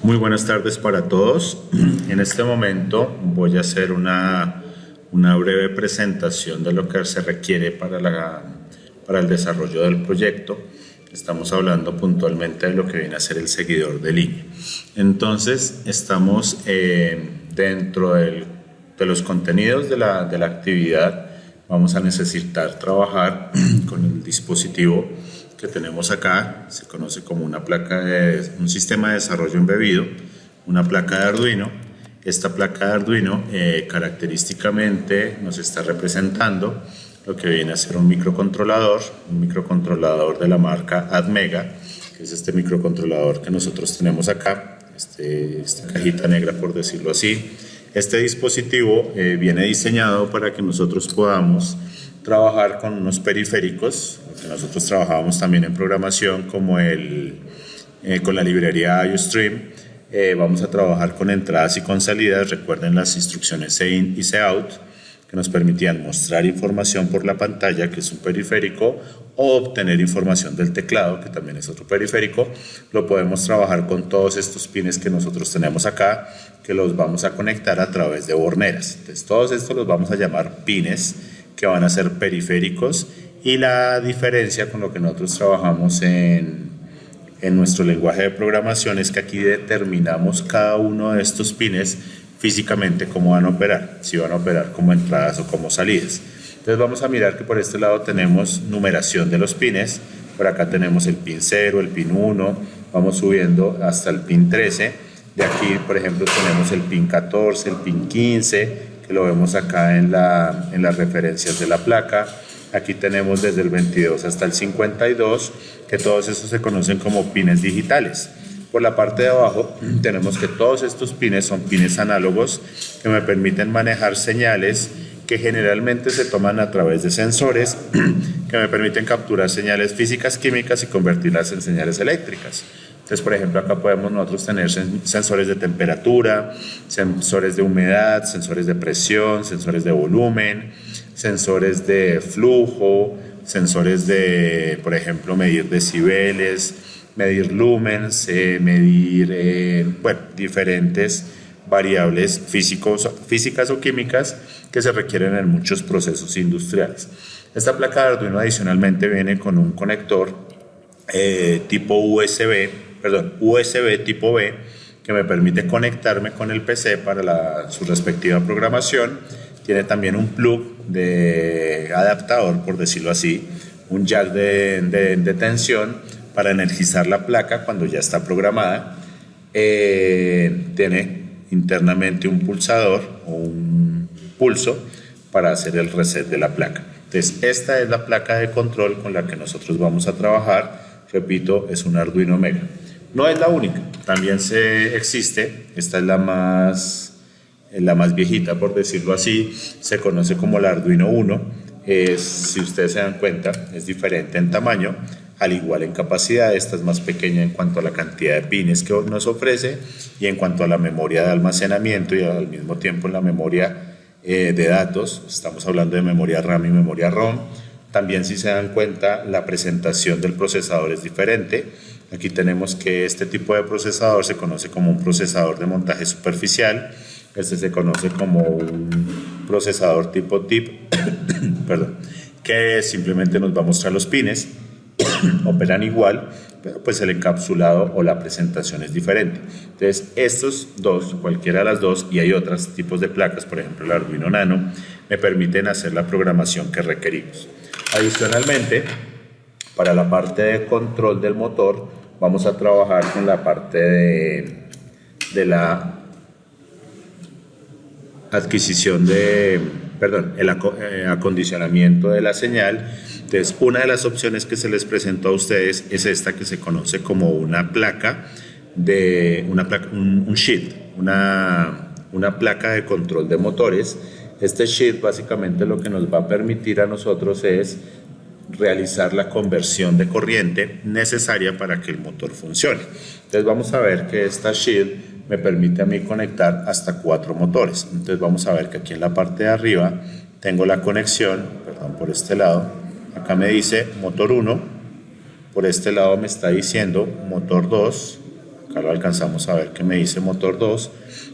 Muy buenas tardes para todos. En este momento voy a hacer una breve presentación de lo que se requiere para el desarrollo del proyecto. Estamos hablando puntualmente de lo que viene a ser el seguidor de línea. Entonces, estamos dentro de los contenidos de la actividad. Vamos a necesitar trabajar con el dispositivo que tenemos acá. Se conoce como un sistema de desarrollo embebido, una placa de Arduino. Esta placa de Arduino característicamente nos está representando lo que viene a ser un microcontrolador de la marca Atmega, que es este microcontrolador que nosotros tenemos acá, esta cajita negra por decirlo así. Este dispositivo viene diseñado para que nosotros podamos trabajar con unos periféricos, que nosotros trabajábamos también en programación como con la librería IOStream. Vamos a trabajar con entradas y con salidas. Recuerden las instrucciones CIN y COUT, que nos permitían mostrar información por la pantalla, que es un periférico, o obtener información del teclado, que también es otro periférico. Lo podemos trabajar con todos estos pines que nosotros tenemos acá, que los vamos a conectar a través de borneras. Entonces, todos estos los vamos a llamar pines, que van a ser periféricos, y la diferencia con lo que nosotros trabajamos en nuestro lenguaje de programación es que aquí determinamos cada uno de estos pines físicamente cómo van a operar, si van a operar como entradas o como salidas. Entonces vamos a mirar que por este lado tenemos numeración de los pines. Por acá tenemos el pin 0, el pin 1, vamos subiendo hasta el pin 13. De aquí, por ejemplo, tenemos el pin 14, el pin 15, que lo vemos acá en las referencias de la placa. Aquí tenemos desde el 22 hasta el 52, que todos esos se conocen como pines digitales. Por la parte de abajo tenemos que todos estos pines son pines análogos que me permiten manejar señales que generalmente se toman a través de sensores que me permiten capturar señales físicas, químicas y convertirlas en señales eléctricas. Entonces, por ejemplo, acá podemos nosotros tener sensores de temperatura, sensores de humedad, sensores de presión, sensores de volumen, sensores de flujo, sensores de, por ejemplo, medir decibeles, medir lumens, medir diferentes variables físicas o químicas que se requieren en muchos procesos industriales. Esta placa de Arduino adicionalmente viene con un conector tipo USB tipo B, que me permite conectarme con el PC para su respectiva programación. Tiene también un plug de adaptador, por decirlo así, un jack de tensión para energizar la placa cuando ya está programada. Tiene internamente un pulsador o un pulso para hacer el reset de la placa. Entonces, esta es la placa de control con la que nosotros vamos a trabajar. Repito, es un Arduino Mega. No es la única, también existe. Esta es la más viejita, por decirlo así. Se conoce como la Arduino 1. Si ustedes se dan cuenta, es diferente en tamaño, al igual en capacidad. Esta es más pequeña en cuanto a la cantidad de pines que nos ofrece y en cuanto a la memoria de almacenamiento y al mismo tiempo en la memoria de datos. Estamos hablando de memoria RAM y memoria ROM. También, si se dan cuenta, la presentación del procesador es diferente. Aquí tenemos que este tipo de procesador se conoce como un procesador de montaje superficial. Este se conoce como un procesador tipo TIP, perdón, que simplemente nos va a mostrar los pines. Operan igual, pero pues el encapsulado o la presentación es diferente. Entonces, estos dos, cualquiera de las dos, y hay otros tipos de placas, por ejemplo el Arduino Nano, me permiten hacer la programación que requerimos. Adicionalmente, para la parte de control del motor, vamos a trabajar con la parte de la adquisición el acondicionamiento de la señal. Entonces, una de las opciones que se les presentó a ustedes es esta, que se conoce como una placa un sheet, una placa de control de motores. Este sheet básicamente lo que nos va a permitir a nosotros es realizar la conversión de corriente necesaria para que el motor funcione. Entonces vamos a ver que esta sheet me permite a mí conectar hasta 4 motores. Entonces vamos a ver que aquí en la parte de arriba tengo la conexión, por este lado, acá me dice motor 1, por este lado me está diciendo motor 2, Acá lo alcanzamos a ver que me dice motor 2.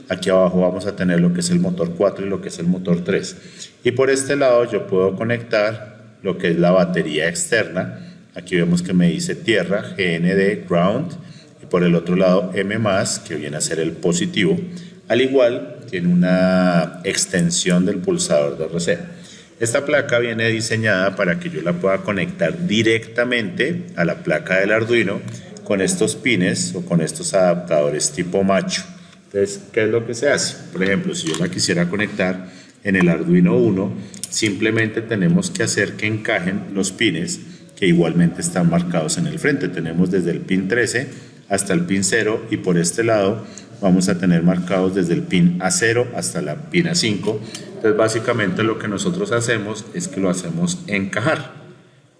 Aquí abajo vamos a tener lo que es el motor 4 y lo que es el motor 3. Y por este lado yo puedo conectar lo que es la batería externa. Aquí vemos que me dice tierra, GND, ground. Y por el otro lado M+, que viene a ser el positivo. Al igual, tiene una extensión del pulsador de RC. Esta placa viene diseñada para que yo la pueda conectar directamente a la placa del Arduino con estos pines o con estos adaptadores tipo macho. Entonces, ¿qué es lo que se hace? Por ejemplo, si yo la quisiera conectar en el Arduino 1, simplemente tenemos que hacer que encajen los pines que igualmente están marcados en el frente. Tenemos desde el pin 13 hasta el pin 0 y por este lado vamos a tener marcados desde el pin A0 hasta la pin A5. Entonces básicamente lo que nosotros hacemos es que lo hacemos encajar.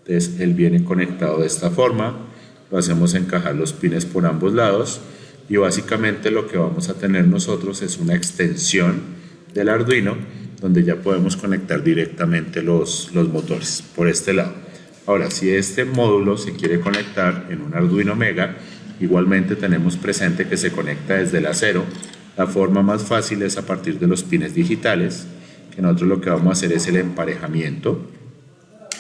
Entonces él viene conectado de esta forma, lo hacemos encajar los pines por ambos lados y básicamente lo que vamos a tener nosotros es una extensión del Arduino donde ya podemos conectar directamente los motores por este lado. Ahora, si este módulo se quiere conectar en un Arduino Mega, igualmente tenemos presente que se conecta desde el A0. La forma más fácil es a partir de los pines digitales, que nosotros lo que vamos a hacer es el emparejamiento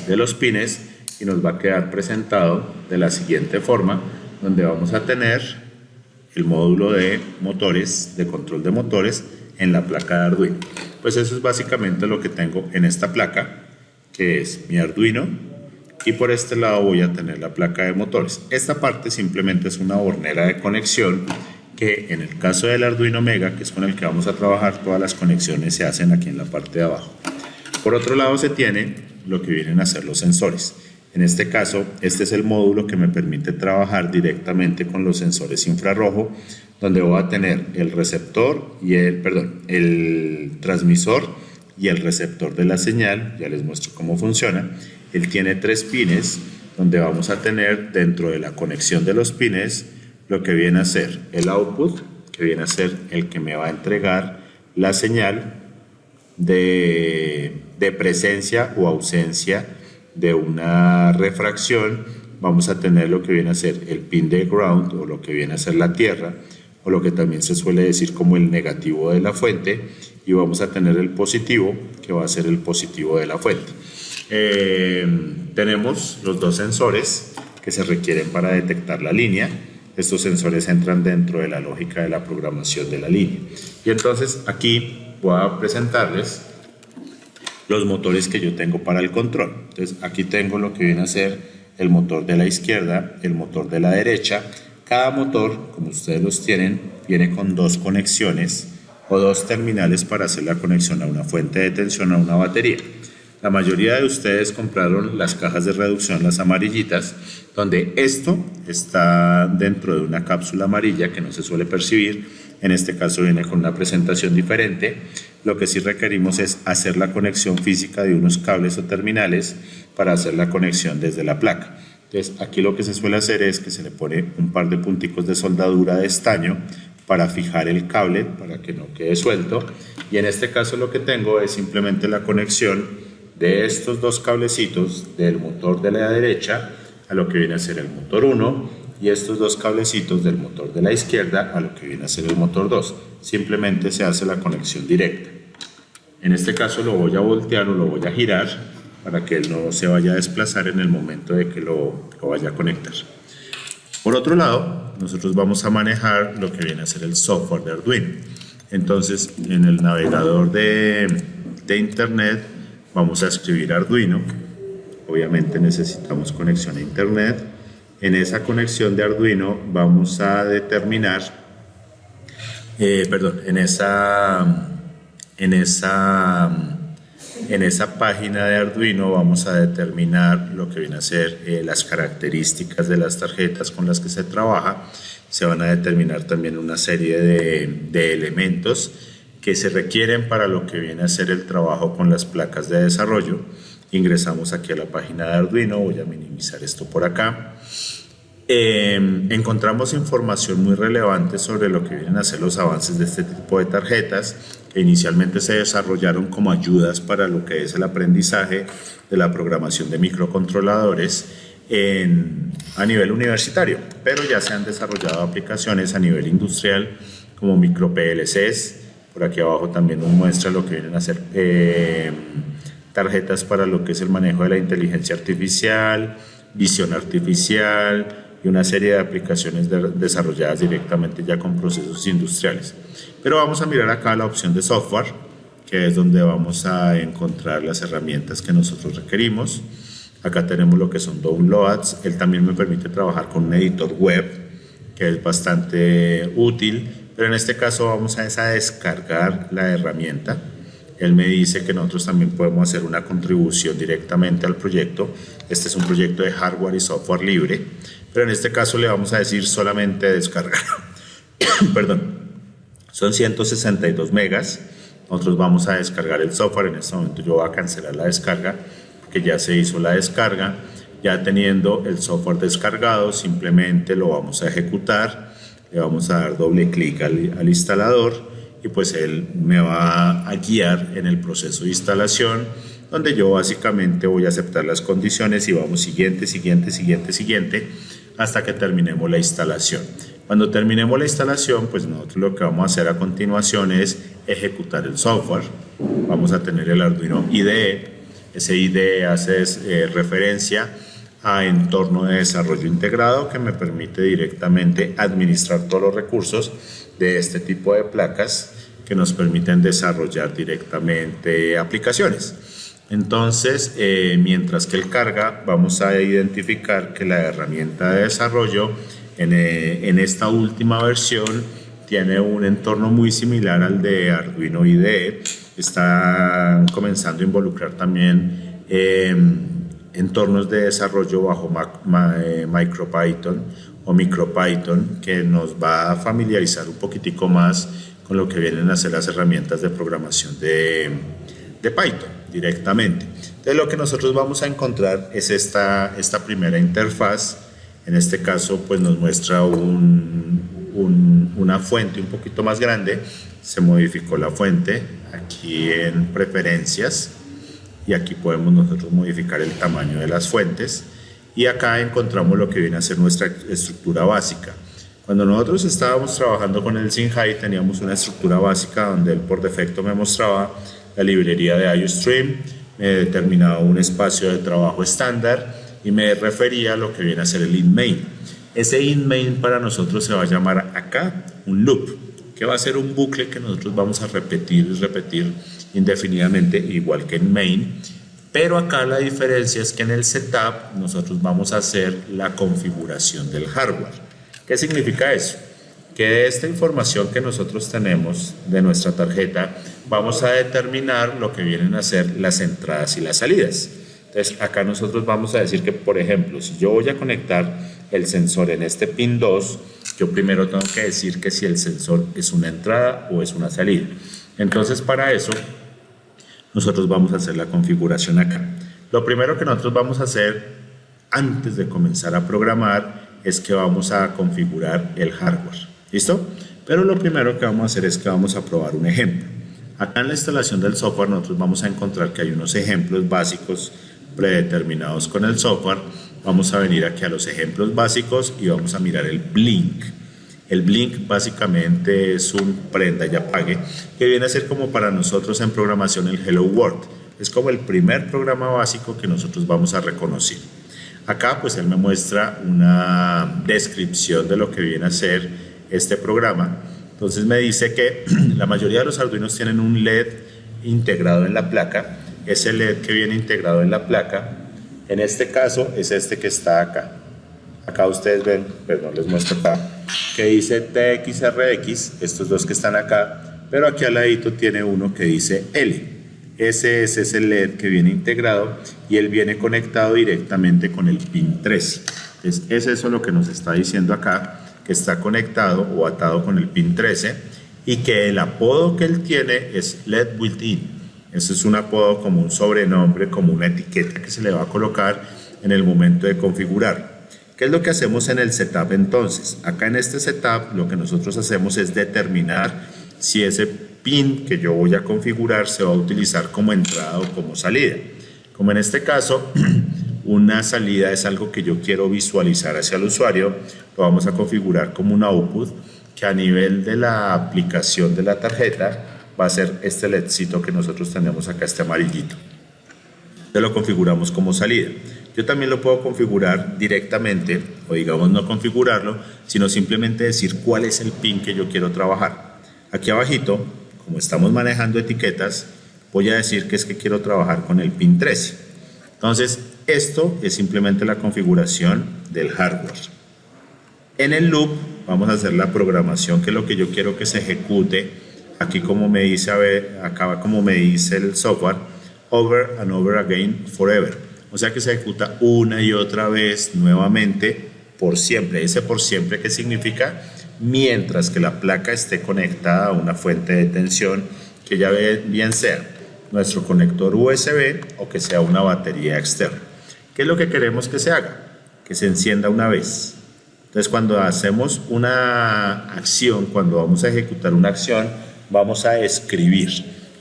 de los pines y nos va a quedar presentado de la siguiente forma, donde vamos a tener el módulo de motores, de control de motores en la placa de Arduino. Pues eso es básicamente lo que tengo en esta placa, que es mi Arduino. Y por este lado voy a tener la placa de motores. Esta parte simplemente es una hornera de conexión que en el caso del Arduino Mega, que es con el que vamos a trabajar, todas las conexiones se hacen aquí en la parte de abajo. Por otro lado se tiene lo que vienen a ser los sensores. En este caso, este es el módulo que me permite trabajar directamente con los sensores infrarrojo, donde voy a tener el receptor y el transmisor y el receptor de la señal. Ya les muestro cómo funciona. Él tiene 3 pines donde vamos a tener dentro de la conexión de los pines lo que viene a ser el output, que viene a ser el que me va a entregar la señal de presencia o ausencia de una refracción. Vamos a tener lo que viene a ser el pin de ground o lo que viene a ser la tierra o lo que también se suele decir como el negativo de la fuente, y vamos a tener el positivo que va a ser el positivo de la fuente. Tenemos los 2 sensores que se requieren para detectar la línea. Estos sensores entran dentro de la lógica de la programación de la línea. Y entonces aquí voy a presentarles los motores que yo tengo para el control. Entonces aquí tengo lo que viene a ser el motor de la izquierda, el motor de la derecha. Cada motor, como ustedes los tienen, viene con 2 conexiones o 2 terminales para hacer la conexión a una fuente de tensión o a una batería. La mayoría de ustedes compraron las cajas de reducción, las amarillitas, donde esto está dentro de una cápsula amarilla que no se suele percibir. En este caso viene con una presentación diferente. Lo que sí requerimos es hacer la conexión física de unos cables o terminales para hacer la conexión desde la placa. Entonces aquí lo que se suele hacer es que se le pone un par de punticos de soldadura de estaño para fijar el cable para que no quede suelto, y en este caso lo que tengo es simplemente la conexión de estos 2 cablecitos del motor de la derecha a lo que viene a ser el motor 1 y estos 2 cablecitos del motor de la izquierda a lo que viene a ser el motor 2. Simplemente se hace la conexión directa. En este caso lo voy a voltear o lo voy a girar para que él no se vaya a desplazar en el momento de que lo vaya a conectar. Por otro lado, nosotros vamos a manejar lo que viene a ser el software de Arduino. Entonces, en el navegador de internet vamos a escribir Arduino. Obviamente necesitamos conexión a internet. En esa conexión de Arduino vamos a determinar, en esa página de Arduino vamos a determinar lo que viene a ser las características de las tarjetas con las que se trabaja. Se van a determinar también una serie de elementos que se requieren para lo que viene a ser el trabajo con las placas de desarrollo. Ingresamos aquí a la página de Arduino, voy a minimizar esto por acá. Encontramos información muy relevante sobre lo que vienen a ser los avances de este tipo de tarjetas, que inicialmente se desarrollaron como ayudas para lo que es el aprendizaje de la programación de microcontroladores. a nivel universitario, pero ya se han desarrollado aplicaciones a nivel industrial como micro PLCs. Por aquí abajo también nos muestra lo que vienen a ser tarjetas para lo que es el manejo de la inteligencia artificial, visión artificial y una serie de aplicaciones desarrolladas directamente ya con procesos industriales. Pero vamos a mirar acá la opción de software, que es donde vamos a encontrar las herramientas que nosotros requerimos. Acá tenemos lo que son downloads. Él también me permite trabajar con un editor web, que es bastante útil, pero en este caso vamos a descargar la herramienta. Él me dice que nosotros también podemos hacer una contribución directamente al proyecto. Este es un proyecto de hardware y software libre, pero en este caso le vamos a decir solamente descargar. Perdón, son 162 megas. Nosotros vamos a descargar el software. En este momento yo voy a cancelar la descarga porque ya se hizo la descarga. Ya teniendo el software descargado, simplemente lo vamos a ejecutar. Le vamos a dar doble clic al instalador y pues él me va a guiar en el proceso de instalación, donde yo básicamente voy a aceptar las condiciones y vamos siguiente, hasta que terminemos la instalación. Cuando terminemos la instalación, pues nosotros lo que vamos a hacer a continuación es ejecutar el software. Vamos a tener el Arduino IDE. Ese IDE hace referencia a entorno de desarrollo integrado, que me permite directamente administrar todos los recursos de este tipo de placas que nos permiten desarrollar directamente aplicaciones. Entonces, mientras que él carga, vamos a identificar que la herramienta de desarrollo en esta última versión tiene un entorno muy similar al de Arduino IDE. Está comenzando a involucrar también entornos de desarrollo bajo MicroPython o MicroPython, que nos va a familiarizar un poquitico más con lo que vienen a ser las herramientas de programación de Python directamente. Entonces lo que nosotros vamos a encontrar es esta primera interfaz. En este caso pues nos muestra una fuente un poquito más grande. Se modificó la fuente aquí en preferencias y aquí podemos nosotros modificar el tamaño de las fuentes, y acá encontramos lo que viene a ser nuestra estructura básica. Cuando nosotros estábamos trabajando con el Sinhai, teníamos una estructura básica donde él por defecto me mostraba la librería de IOStream, me determinaba un espacio de trabajo estándar y me refería a lo que viene a ser el inMain. Ese inMain para nosotros se va a llamar acá un loop, que va a ser un bucle que nosotros vamos a repetir y repetir indefinidamente, igual que en main. Pero acá la diferencia es que en el setup nosotros vamos a hacer la configuración del hardware. ¿Qué significa eso? Que de esta información que nosotros tenemos de nuestra tarjeta vamos a determinar lo que vienen a ser las entradas y las salidas. Entonces acá nosotros vamos a decir que, por ejemplo, si yo voy a conectar el sensor en este pin 2, yo primero tengo que decir que si el sensor es una entrada o es una salida. Entonces para eso nosotros vamos a hacer la configuración acá. Lo primero que nosotros vamos a hacer antes de comenzar a programar es que vamos a configurar el hardware. ¿Listo? Pero lo primero que vamos a hacer es que vamos a probar un ejemplo. Acá en la instalación del software nosotros vamos a encontrar que hay unos ejemplos básicos predeterminados con el software. Vamos a venir aquí a los ejemplos básicos y vamos a mirar el Blink. El Blink básicamente es un prenda y apague que viene a ser como para nosotros en programación el Hello World. Es como el primer programa básico que nosotros vamos a reconocer. Acá pues él me muestra una descripción de lo que viene a ser este programa. Entonces me dice que la mayoría de los Arduinos tienen un LED integrado en la placa. Ese LED que viene integrado en la placa, en este caso es este que está acá. Acá ustedes ven, perdón, les muestro acá, que dice TXRX, estos dos que están acá, pero aquí al ladito tiene uno que dice L. Ese es ese LED que viene integrado y él viene conectado directamente con el pin 13. Entonces, es eso lo que nos está diciendo acá, que está conectado o atado con el pin 13 y que el apodo que él tiene es LED built-in. Eso es un apodo como un sobrenombre, como una etiqueta que se le va a colocar en el momento de configurar. ¿Qué es lo que hacemos en el setup entonces? Acá en este setup lo que nosotros hacemos es determinar si ese pin que yo voy a configurar se va a utilizar como entrada o como salida. Como en este caso una salida es algo que yo quiero visualizar hacia el usuario, lo vamos a configurar como un output que a nivel de la aplicación de la tarjeta va a ser este LEDcito que nosotros tenemos acá, este amarillito. Entonces lo configuramos como salida. Yo también lo puedo configurar directamente, o digamos no configurarlo, sino simplemente decir cuál es el pin que yo quiero trabajar. Aquí abajito, como estamos manejando etiquetas, voy a decir que es que quiero trabajar con el pin 13. Entonces, esto es simplemente la configuración del hardware. En el loop vamos a hacer la programación, que es lo que yo quiero que se ejecute. Aquí como me dice, acá como me dice el software, over and over again forever. O sea que se ejecuta una y otra vez nuevamente por siempre. Ese por siempre, ¿qué significa? Mientras que la placa esté conectada a una fuente de tensión, que ya bien sea nuestro conector USB o que sea una batería externa. ¿Qué es lo que queremos que se haga? Que se encienda una vez. Entonces, cuando hacemos una acción, cuando vamos a ejecutar una acción, vamos a escribir,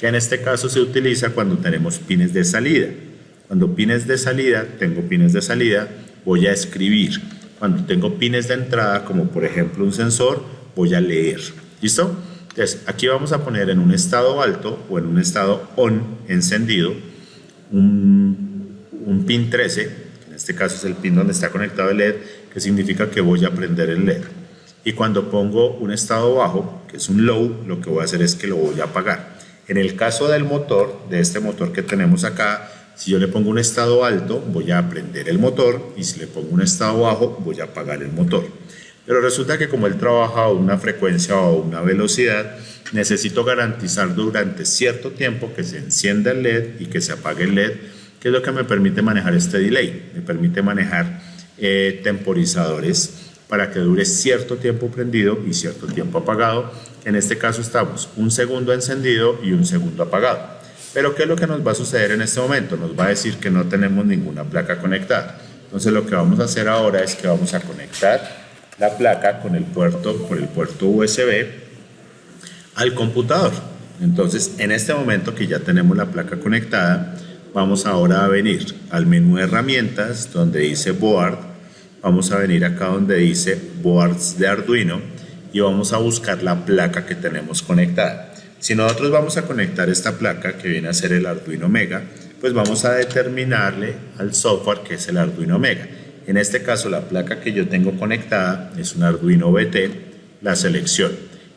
que en este caso se utiliza cuando tenemos pines de salida. Cuando tengo pines de salida, voy a escribir. Cuando tengo pines de entrada, como por ejemplo un sensor, voy a leer. ¿Listo? Entonces, aquí vamos a poner en un estado alto o en un estado on, encendido, un pin 13, que en este caso es el pin donde está conectado el LED, que significa que voy a prender el LED. Y cuando pongo un estado bajo, que es un low, lo que voy a hacer es que lo voy a apagar. En el caso del motor, de este motor que tenemos acá, si yo le pongo un estado alto, voy a prender el motor, y si le pongo un estado bajo, voy a apagar el motor. Pero resulta que como él trabaja a una frecuencia o una velocidad, necesito garantizar durante cierto tiempo que se encienda el LED y que se apague el LED, que es lo que me permite manejar este delay. Me permite manejar temporizadores para que dure cierto tiempo prendido y cierto tiempo apagado. En este caso estamos un segundo encendido y un segundo apagado. Pero ¿qué es lo que nos va a suceder en este momento? Nos va a decir que no tenemos ninguna placa conectada. Entonces lo que vamos a hacer ahora es que vamos a conectar la placa por el puerto USB al computador. Entonces, en este momento que ya tenemos la placa conectada, vamos ahora a venir al menú de herramientas donde dice Board. Vamos a venir acá donde dice Boards de Arduino y vamos a buscar la placa que tenemos conectada. Si nosotros vamos a conectar esta placa, que viene a ser el Arduino Mega, pues vamos a determinarle al software que es el Arduino Mega. En este caso, la placa que yo tengo conectada es un Arduino BT, la selección.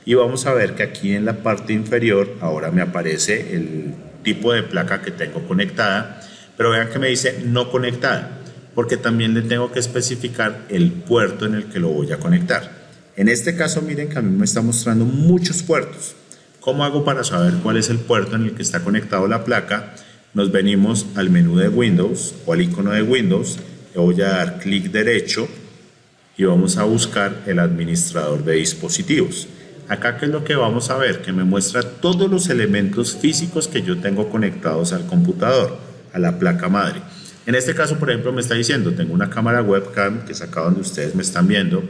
Y vamos a ver que aquí en la parte inferior ahora me aparece el tipo de placa que tengo conectada, pero vean que me dice no conectada, porque también le tengo que especificar el puerto en el que lo voy a conectar. En este caso, miren que a mí me está mostrando muchos puertos. ¿Cómo hago para saber cuál es el puerto en el que está conectado la placa? Nos venimos al menú de Windows o al icono de Windows. Le voy a dar clic derecho y vamos a buscar el administrador de dispositivos. Acá, ¿qué es lo que vamos a ver? Que me muestra todos los elementos físicos que yo tengo conectados al computador, a la placa madre. En este caso, por ejemplo, me está diciendo, tengo una cámara webcam, que es acá donde ustedes me están viendo,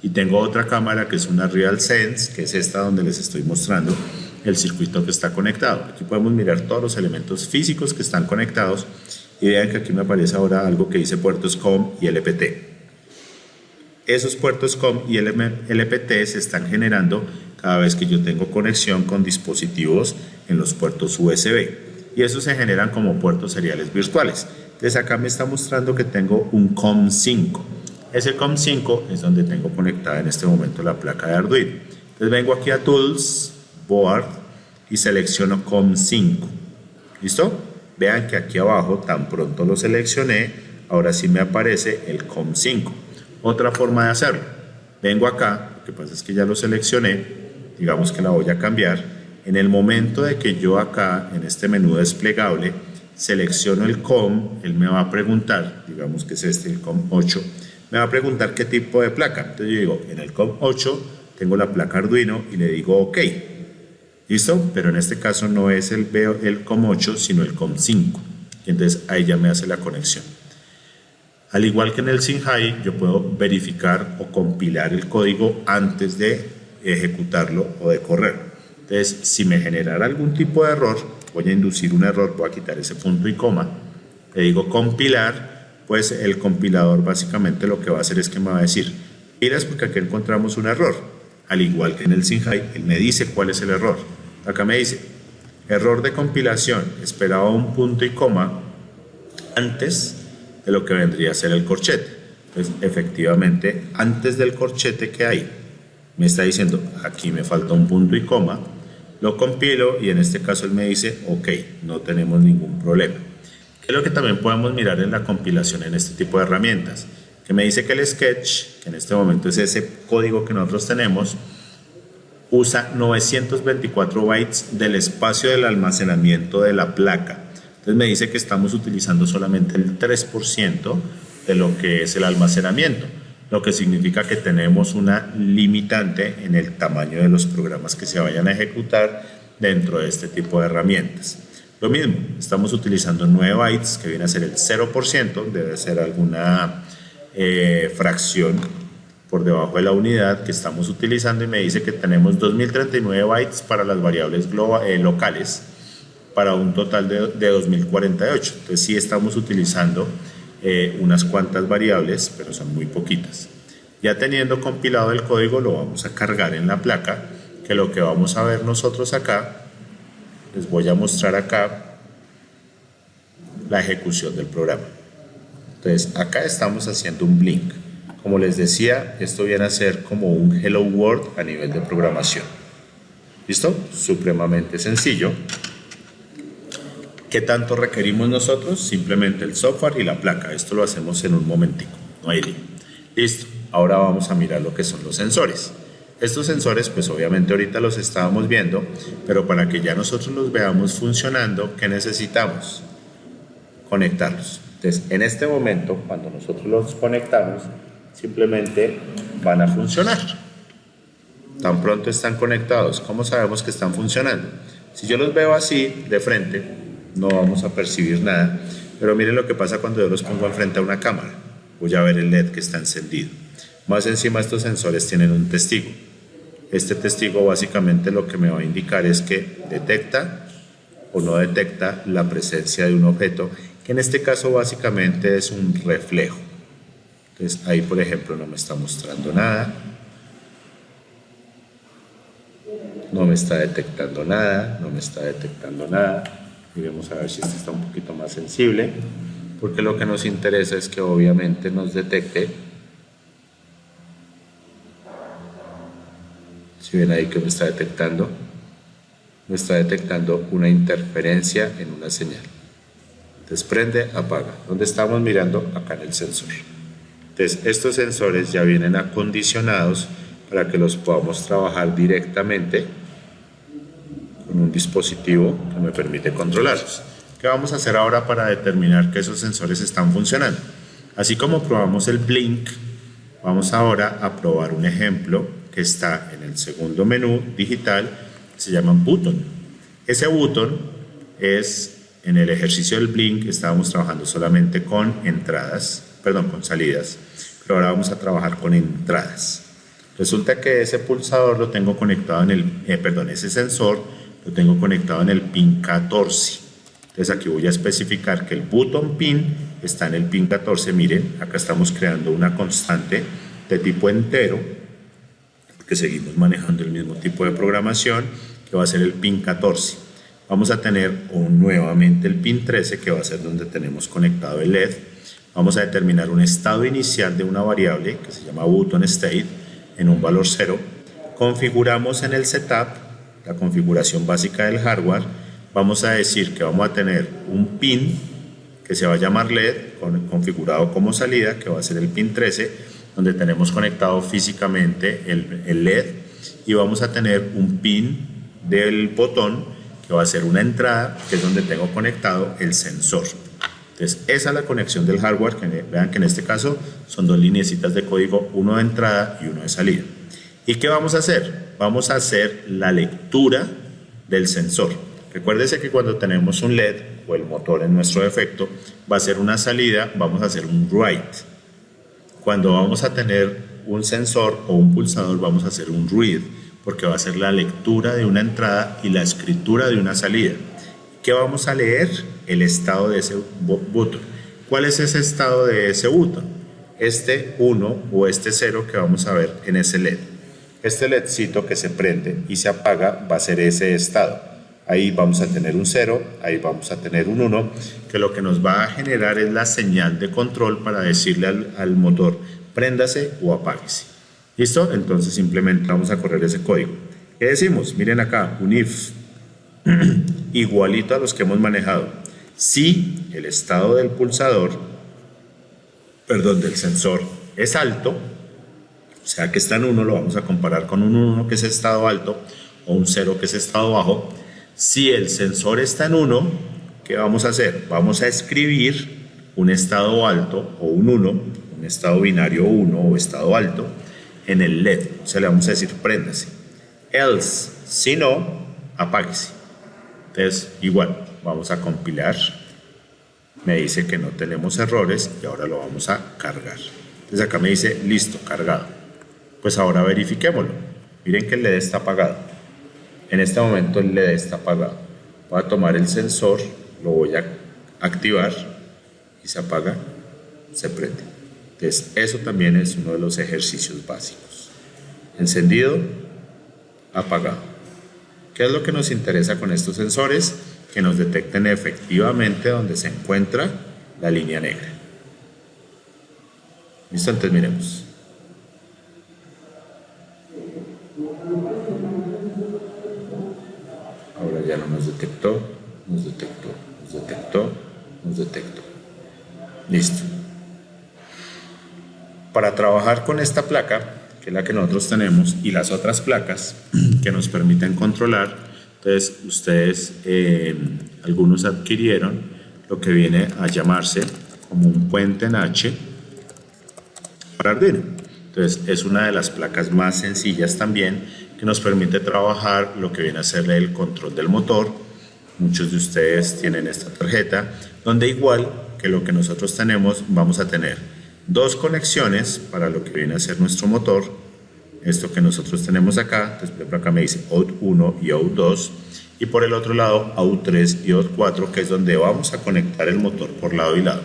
y tengo otra cámara que es una RealSense, que es esta donde les estoy mostrando el circuito que está conectado. Aquí podemos mirar todos los elementos físicos que están conectados y vean que aquí me aparece ahora algo que dice puertos COM y LPT. Esos puertos COM y LPT se están generando cada vez que yo tengo conexión con dispositivos en los puertos USB y esos se generan como puertos seriales virtuales. Entonces acá me está mostrando que tengo un COM5. Ese COM5 es donde tengo conectada en este momento la placa de Arduino. Entonces vengo aquí a Tools, Board y selecciono COM5. ¿Listo? Vean que aquí abajo, tan pronto lo seleccioné, ahora sí me aparece el COM5. Otra forma de hacerlo, vengo acá, lo que pasa es que ya lo seleccioné, digamos que la voy a cambiar. En el momento de que yo acá, en este menú desplegable, selecciono el COM, él me va a preguntar, digamos que es este, el COM8, me va a preguntar qué tipo de placa. Entonces yo digo, en el COM8 tengo la placa Arduino y le digo OK. ¿Listo? Pero en este caso no es el COM8, sino el COM5. Y entonces ahí ya me hace la conexión. Al igual que en el Sinhai, yo puedo verificar o compilar el código antes de ejecutarlo o de correr. Entonces, si me generara algún tipo de error, voy a inducir un error, voy a quitar ese punto y coma, le digo compilar, pues el compilador básicamente lo que va a hacer es que me va a decir, miras porque aquí encontramos un error, al igual que en el Sinjai, él me dice cuál es el error. Acá me dice, error de compilación, esperaba un punto y coma antes de lo que vendría a ser el corchete. Entonces, efectivamente, antes del corchete que hay, me está diciendo, aquí me falta un punto y coma, lo compilo y en este caso él me dice, ok, no tenemos ningún problema. ¿Qué es lo que también podemos mirar en la compilación en este tipo de herramientas? Que me dice que el Sketch, que en este momento es ese código que nosotros tenemos, usa 924 bytes del espacio del almacenamiento de la placa. Entonces me dice que estamos utilizando solamente el 3% de lo que es el almacenamiento, lo que significa que tenemos una limitante en el tamaño de los programas que se vayan a ejecutar dentro de este tipo de herramientas. Lo mismo, estamos utilizando 9 bytes, que viene a ser el 0%, debe ser alguna fracción por debajo de la unidad que estamos utilizando, y me dice que tenemos 2039 bytes para las variables locales, para un total de 2048. Entonces sí estamos utilizando unas cuantas variables, pero son muy poquitas. Ya teniendo compilado el código, lo vamos a cargar en la placa, que lo que vamos a ver nosotros acá, les voy a mostrar acá la ejecución del programa. Entonces acá estamos haciendo un blink. Como les decía, esto viene a ser como un Hello World a nivel de programación. ¿Listo? Supremamente sencillo. ¿Qué tanto requerimos nosotros? Simplemente el software y la placa. Esto lo hacemos en un momentico, no hay lío. Listo, ahora vamos a mirar lo que son los sensores. Estos sensores, pues obviamente ahorita los estábamos viendo, pero para que ya nosotros los veamos funcionando, ¿qué necesitamos? Conectarlos. Entonces, en este momento, cuando nosotros los conectamos, simplemente van a funcionar. Tan pronto están conectados, ¿cómo sabemos que están funcionando? Si yo los veo así, de frente, no vamos a percibir nada, pero miren lo que pasa cuando yo los pongo enfrente a una cámara. Voy a ver el LED que está encendido. Más encima, estos sensores tienen un testigo. Este testigo básicamente lo que me va a indicar es que detecta o no detecta la presencia de un objeto, que en este caso básicamente es un reflejo. Entonces ahí, por ejemplo, no me está mostrando nada, no me está detectando nada, no me está detectando nada. Y vamos a ver si este está un poquito más sensible, porque lo que nos interesa es que obviamente nos detecte. Si ven ahí que me está detectando una interferencia en una señal. Entonces prende, apaga. ¿Dónde estamos mirando? Acá en el sensor. Entonces estos sensores ya vienen acondicionados para que los podamos trabajar directamente con un dispositivo que me permite controlarlos. ¿Qué vamos a hacer ahora para determinar que esos sensores están funcionando? Así como probamos el blink, vamos ahora a probar un ejemplo que está en el segundo menú digital, se llama button. Ese button es, en el ejercicio del blink estábamos trabajando solamente con con salidas, pero ahora vamos a trabajar con entradas. Resulta que ese pulsador lo tengo conectado en el, ese sensor lo tengo conectado en el pin 14. Entonces aquí voy a especificar que el button pin está en el pin 14. Miren, acá estamos creando una constante de tipo entero, porque seguimos manejando el mismo tipo de programación, que va a ser el pin 14. Vamos a tener nuevamente el pin 13, que va a ser donde tenemos conectado el LED. Vamos a determinar un estado inicial de una variable que se llama button state en un valor 0. Configuramos en el setup la configuración básica del hardware. Vamos a decir que vamos a tener un pin que se va a llamar LED, configurado como salida, que va a ser el pin 13, donde tenemos conectado físicamente el LED, y vamos a tener un pin del botón que va a ser una entrada, que es donde tengo conectado el sensor. Entonces esa es la conexión del hardware, que vean que en este caso son dos lineecitas de código, uno de entrada y uno de salida. ¿Y qué vamos a hacer? Vamos a hacer la lectura del sensor. Recuérdese que cuando tenemos un LED o el motor en nuestro defecto va a ser una salida, vamos a hacer un write. Cuando vamos a tener un sensor o un pulsador vamos a hacer un read, porque va a ser la lectura de una entrada y la escritura de una salida. ¿Qué vamos a leer? El estado de ese botón. ¿Cuál es ese estado de ese button? Este 1 o este 0 que vamos a ver en ese LED. Este LEDcito que se prende y se apaga va a ser ese estado. Ahí vamos a tener un 0, ahí vamos a tener un 1, que lo que nos va a generar es la señal de control para decirle al motor, préndase o apáguese. ¿Listo? Entonces simplemente vamos a correr ese código. ¿Qué decimos? Miren acá, un if, igualito a los que hemos manejado. Si el estado del pulsador, del sensor es alto, o sea que está en 1, lo vamos a comparar con un 1 que es estado alto o un 0 que es estado bajo. Si el sensor está en 1, ¿qué vamos a hacer? Vamos a escribir un estado alto o un 1, un estado binario 1 o estado alto en el LED. O sea, le vamos a decir préndase. Else, si no, apáguese. Entonces, igual, vamos a compilar. Me dice que no tenemos errores y ahora lo vamos a cargar. Entonces acá me dice listo, cargado. Pues ahora verifiquémoslo. Miren que el LED está apagado. En este momento el LED está apagado. Voy a tomar el sensor, lo voy a activar y se apaga, se prende. Entonces eso también es uno de los ejercicios básicos. Encendido, apagado. ¿Qué es lo que nos interesa con estos sensores? Que nos detecten efectivamente donde se encuentra la línea negra. ¿Listo? Entonces miremos. Ahora ya no nos detectó, nos detectó, nos detectó, nos detectó. Listo. Para trabajar con esta placa, que es la que nosotros tenemos, y las otras placas que nos permiten controlar, entonces ustedes, algunos adquirieron lo que viene a llamarse como un puente en H para Arduino. Entonces es una de las placas más sencillas también que nos permite trabajar lo que viene a ser el control del motor. Muchos de ustedes tienen esta tarjeta, donde igual que lo que nosotros tenemos, vamos a tener dos conexiones para lo que viene a ser nuestro motor. Esto que nosotros tenemos acá, entonces por acá me dice out 1 y out 2, y por el otro lado out 3 y out 4, que es donde vamos a conectar el motor por lado y lado.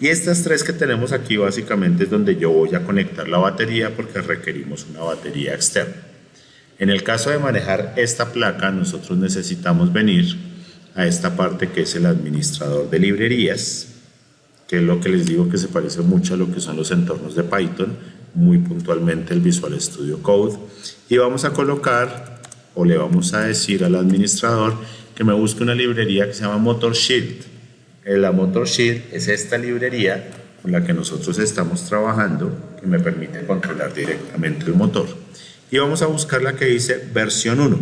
Y estas tres que tenemos aquí básicamente es donde yo voy a conectar la batería, porque requerimos una batería externa. En el caso de manejar esta placa, nosotros necesitamos venir a esta parte que es el administrador de librerías, que es lo que les digo que se parece mucho a lo que son los entornos de Python, muy puntualmente el Visual Studio Code, y vamos a colocar, o le vamos a decir al administrador que me busque una librería que se llama MotorShield. La MotorShield es esta librería con la que nosotros estamos trabajando, que me permite controlar directamente el motor. Y vamos a buscar la que dice versión 1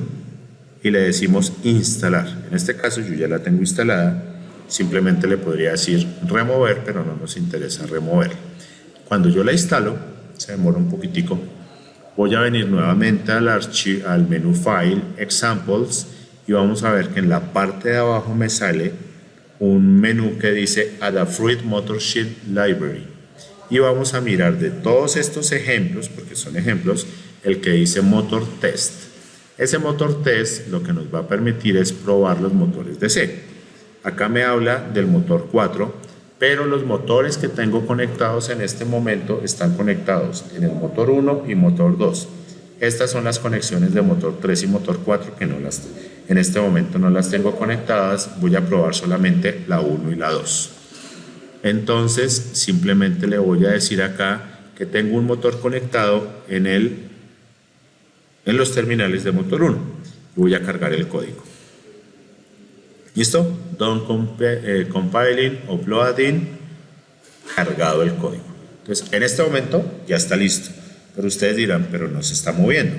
y le decimos instalar. En este caso yo ya la tengo instalada, simplemente le podría decir remover, pero no nos interesa remover. Cuando yo la instalo, se demora un poquitico, voy a venir nuevamente al menú File, Examples, y vamos a ver que en la parte de abajo me sale un menú que dice Adafruit MotorShield Library. Y vamos a mirar de todos estos ejemplos, porque son ejemplos, el que dice Motor Test. Ese Motor Test lo que nos va a permitir es probar los motores de C. Acá me habla del motor 4, pero los motores que tengo conectados en este momento están conectados en el motor 1 y motor 2. Estas son las conexiones de motor 3 y motor 4 que en este momento no las tengo conectadas. Voy a probar solamente la 1 y la 2. Entonces simplemente le voy a decir acá que tengo un motor conectado en los terminales de motor 1. Voy a cargar el código. ¿Listo? Done compiling, uploading, cargado el código. Entonces, en este momento ya está listo. Pero ustedes dirán, pero no se está moviendo.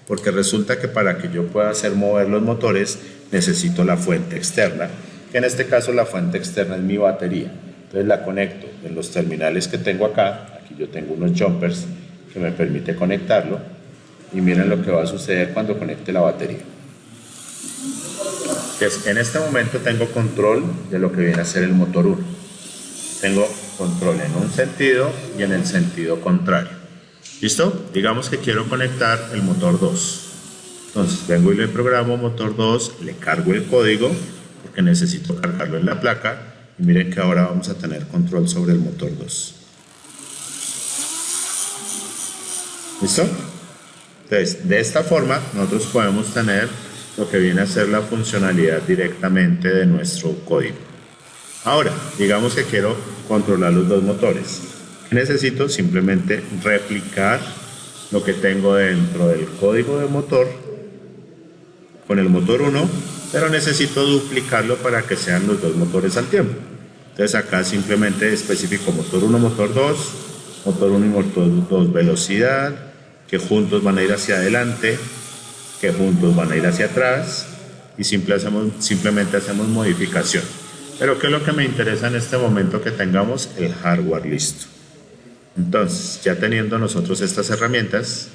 Porque resulta que para que yo pueda hacer mover los motores, necesito la fuente externa. Que en este caso la fuente externa es mi batería. Entonces la conecto en los terminales que tengo acá. Aquí yo tengo unos jumpers que me permite conectarlo. Y miren lo que va a suceder cuando conecte la batería. Entonces, en este momento tengo control de lo que viene a ser el motor 1. Tengo control en un sentido y en el sentido contrario. ¿Listo? Digamos que quiero conectar el motor 2. Entonces vengo y le programo motor 2, le cargo el código porque necesito cargarlo en la placa Y miren que ahora vamos a tener control sobre el motor 2. ¿Listo? Entonces, de esta forma, nosotros podemos tener lo que viene a ser la funcionalidad directamente de nuestro código. Ahora, digamos que quiero controlar los dos motores. Necesito simplemente replicar lo que tengo dentro del código de motor con el motor 1, pero necesito duplicarlo para que sean los dos motores al tiempo. Entonces acá simplemente especifico motor 1, motor 2, motor 1 y motor 2 velocidad, que juntos van a ir hacia adelante, que juntos van a ir hacia atrás, y simplemente hacemos modificación. Pero ¿qué es lo que me interesa en este momento? Que tengamos el hardware listo. Entonces, ya teniendo nosotros estas herramientas,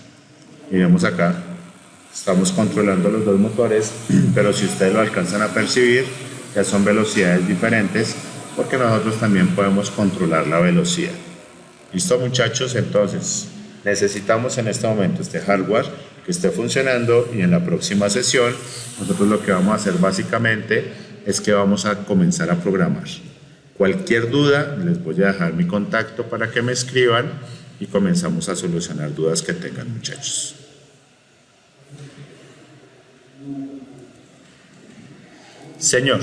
y vemos acá, estamos controlando los dos motores, pero si ustedes lo alcanzan a percibir, ya son velocidades diferentes, porque nosotros también podemos controlar la velocidad. ¿Listo, muchachos? Entonces, necesitamos en este momento este hardware que esté funcionando, y en la próxima sesión nosotros lo que vamos a hacer básicamente es que vamos a comenzar a programar. Cualquier duda, les voy a dejar mi contacto para que me escriban y comenzamos a solucionar dudas que tengan, muchachos. Señor.